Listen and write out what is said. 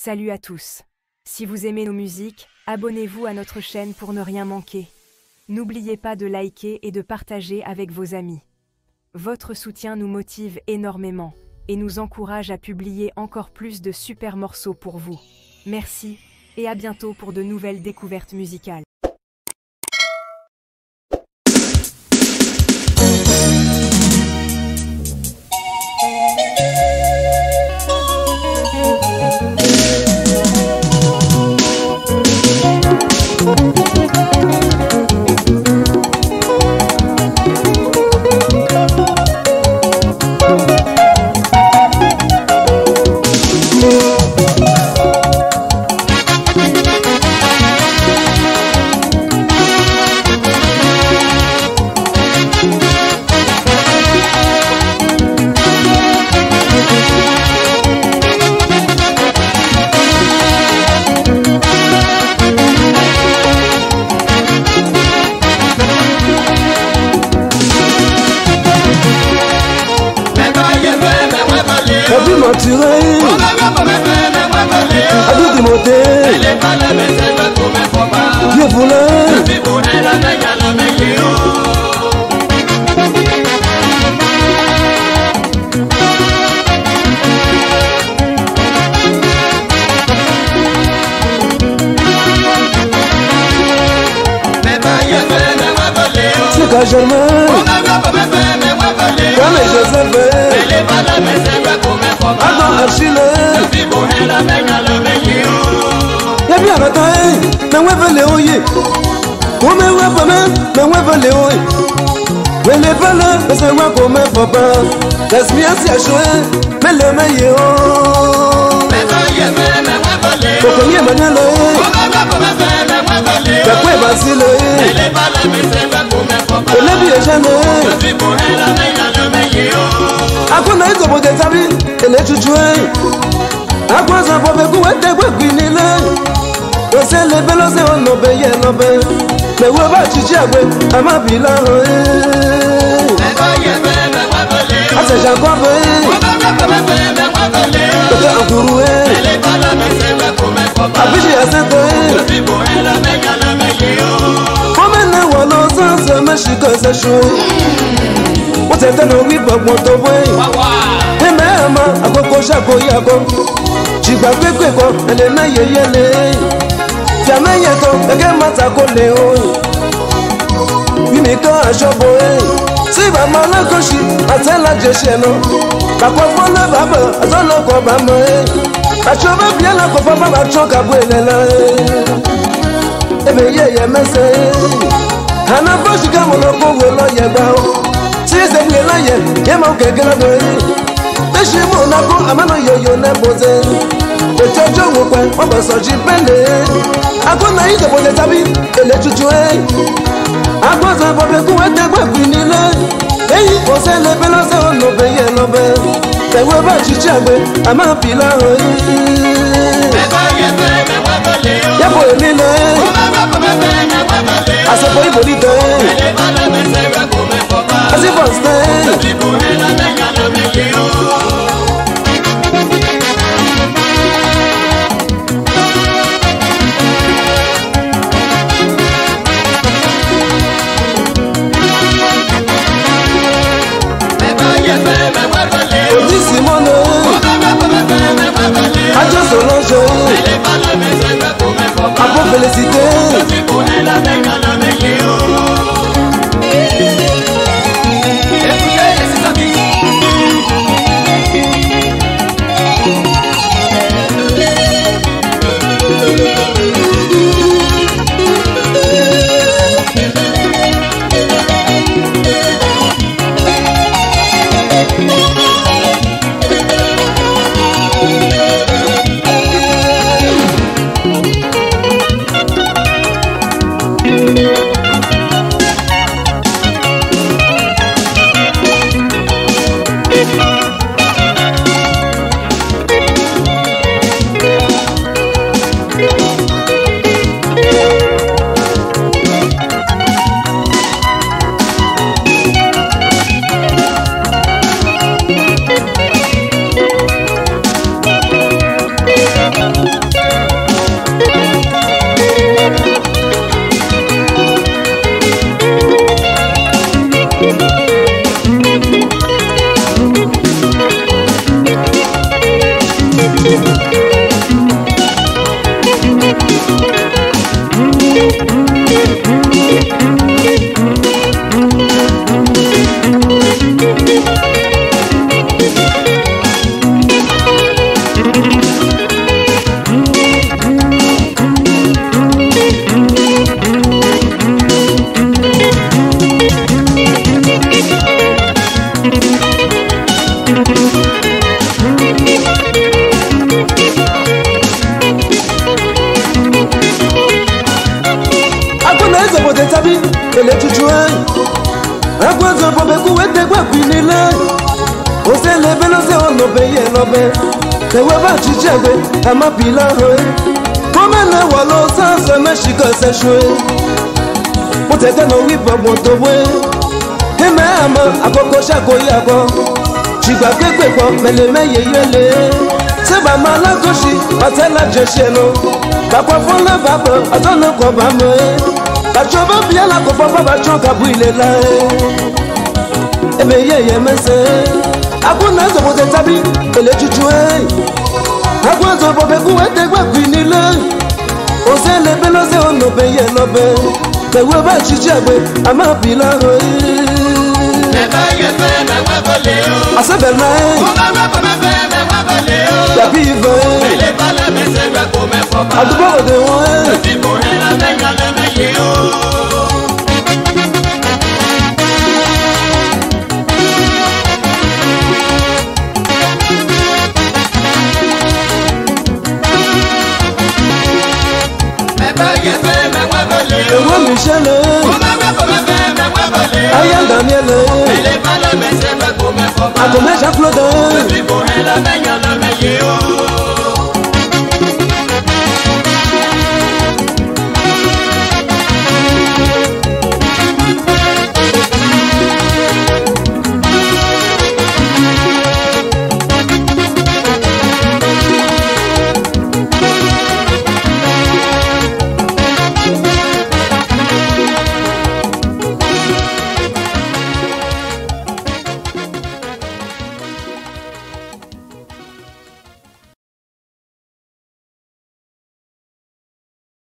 Salut à tous. Si vous aimez nos musiques, abonnez-vous à notre chaîne pour ne rien manquer. N'oubliez pas de liker et de partager avec vos amis. Votre soutien nous motive énormément et nous encourage à publier encore plus de super morceaux pour vous. Merci et à bientôt pour de nouvelles découvertes musicales. Abus maturé, abus démonté, Dieu voulait. C'est qu'à jamais, comme Joseph, Adam Achille, y'a bien la taille, mais ouais, veut les oyer. Comme ouais, pas même, mais ouais, veut les oyer. Mais les valeurs, mais c'est ouais, comme papa. Laisse-moi si à jouer, mais le meilleur. Faut qu'on y ait manuel. Y'a quoi, Basile? On est bien jamais. Akuna iko bote tabi ele chuchwe Akwaza bobe kuwete gwinile Osele belo se ono beye lobe Me weba chichi agwe ama bila Ase jankobe Toke ankuruwe Abiji asente Komene walo sanse meshiko se shui Wọ́n tẹ̀ lọ wí gbọ̀ngbọ̀n tó wé. Ẹ̀mẹ́ ẹ̀mọ́ àkókò ṣàkóyàkó. Ṣìgbà pépè kan ẹ̀lẹ́ náà yẹyẹlé. Fìàmẹ́yẹ kan gẹ́gẹ́ mọ́ta kò lè o. Mímí kan aṣọ́bọ̀ ẹ̀. Tí bàbá ọlọ́kọ̀ṣì àtẹ́lájẹ ṣẹ̀ lọ. Bàkọ́ fọ́lẹ́ bàbá àtọ́lọ́kọ̀ bàmọ́ ẹ̀. Àṣọ bá bí ẹlẹ́kọ̀ọ́ fọ́fọ́ bá tún kàbó ilẹ̀ lọ. Ẹ̀mẹ́ yẹ̀yẹ̀ mẹ́sẹ̀. Àná bọ́ṣì káwọn ọkọ̀ wò lọ yẹ̀ gbà ó. Size mlelaye, yema ukegela doe Beshi monako, amano yoyo neboze Ojojo wukwe, wabaso jipele Akona ite bote tabi, ele chuchue Akwaza bobe kuwete kwa kwinile Eyi ose lebelo se onobe ye lobe Tewe ba chichi agbe, ama pila hoi Yabo emile Asepo ibolite As if I stay, Simone, I just don't know. I peux féliciter. pinile o se le belo se ono be ye no be te we ba chijebe ama pila ho come na walo sa se me shika se shwe mo te te no wi bo mo to we ke me ama akoko shako yako chigba gbegbe po mele meye yele se ba mala koshi patela jeshe no papa fon le baba atona ko ba mo ba choba bia la ko papa ba chonka bu ile la ebe yeye mese abuna zo bote tabi ele chuchu abuna zo bobe ku ete gba pinile o se le belo se ono be ye no be te we ba chichi agbe ama pila ho me ba ye fe me wa bole o ase be na o ba me wa bole o ya bi ve ele ba la me se gba ko me fo ba adubo de won ti mo he la me ga le me ye o ewo michele aya daniele agomeja claude